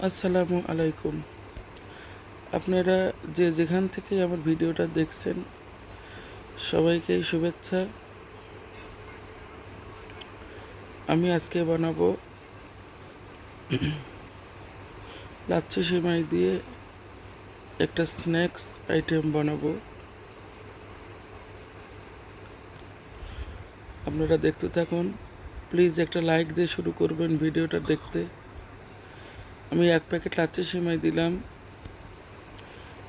আসসালামু আলাইকুম। আপনারা যে যেখান থেকে আমার ভিডিওটা দেখছেন সবাইকেই শুভেচ্ছা। আমি আজকে বানাবো লাচ্ছি সেমাই দিয়ে একটা স্ন্যাক্স আইটেম বানাবো। আপনারা দেখতে থাকুন। প্লিজ একটা লাইক দিয়ে শুরু করবেন ভিডিওটা দেখতে। আমি 1 প্যাকেট লাচ্ছি সেমাই দিলাম,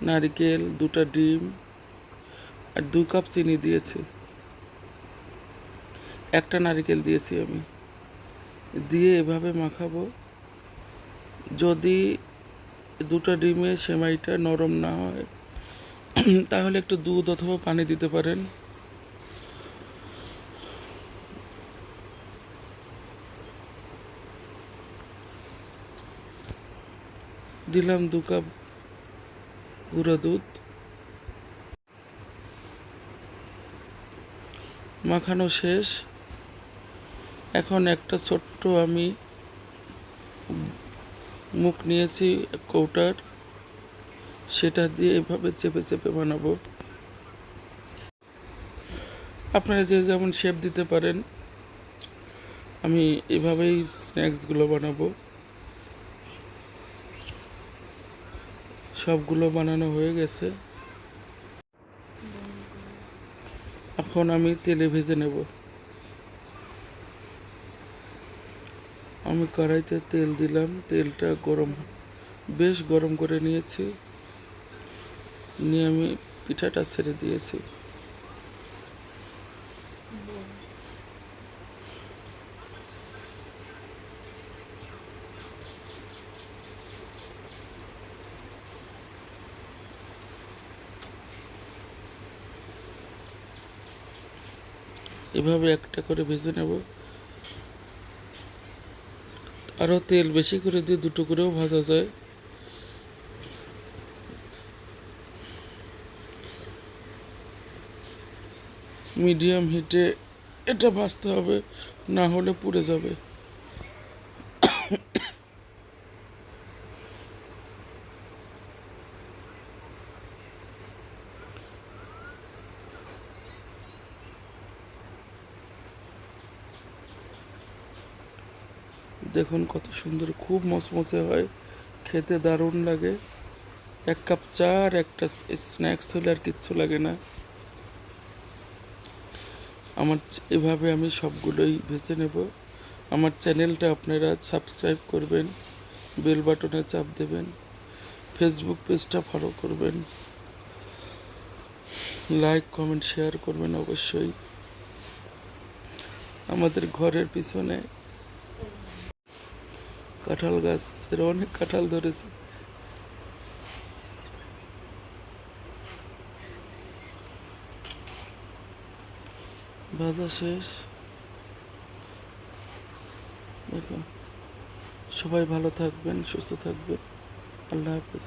নারকেল, 2টা ডিম আর 2 কাপ চিনি দিয়েছি। একটা নারকেল দিয়েছি আমি। দিয়ে এভাবে মাখাবো। যদি 2টা ডিমে সেমাইটা নরম না হয় তাহলে একটু দুধ অথবা পানি দিতে পারেন। দিলাম 2 কাপ গুঁড়ো দুধ। মাখানো শেষ। এখন একটা ছোট্ট আমি মুখ নিয়েছি কৌটার, সেটা দিয়ে এভাবে চেপে চেপে বানাবো। আপনারা যে যেমন শেপ দিতে পারেন। আমি এভাবেই স্ন্যাক্সগুলো বানাবো। সবগুলো বানানো হয়ে গেছে। এখন আমি তেলে ভেজে নেব। আমি কড়াইতে তেল দিলাম। তেলটা বেশ গরম করে নিয়েছি। নিয়ে আমি পিঠাটা ছেড়ে দিয়েছি। এভাবে একটা করে ভেজে নেব। আরও তেল বেশি করে দিয়ে 2টো করেও ভাজা যায়। মিডিয়াম হিটে এটা ভাজতে হবে, না হলে পুড়ে যাবে। দেখুন কত সুন্দর, খুব মচমচে হয়, খেতে দারুণ লাগে। 1 কাপ চা আর একটা স্ন্যাক্স হলে আর কিচ্ছু লাগে না। এভাবে আমি সবগুলোই ভেজে নেব। আমার চ্যানেলটা আপনারা সাবস্ক্রাইব করবেন, বেল বাটনে চাপ দেবেন, ফেসবুক পেজটা ফলো করবেন, লাইক কমেন্ট শেয়ার করবেন অবশ্যই। আমাদের ঘরের পিছনে কাঁঠাল গাছের অনেক কাঁঠাল ধরেছে। ভাজা শেষ। দেখুন, সবাই ভালো থাকবেন, সুস্থ থাকবেন। আল্লাহ হাফেজ।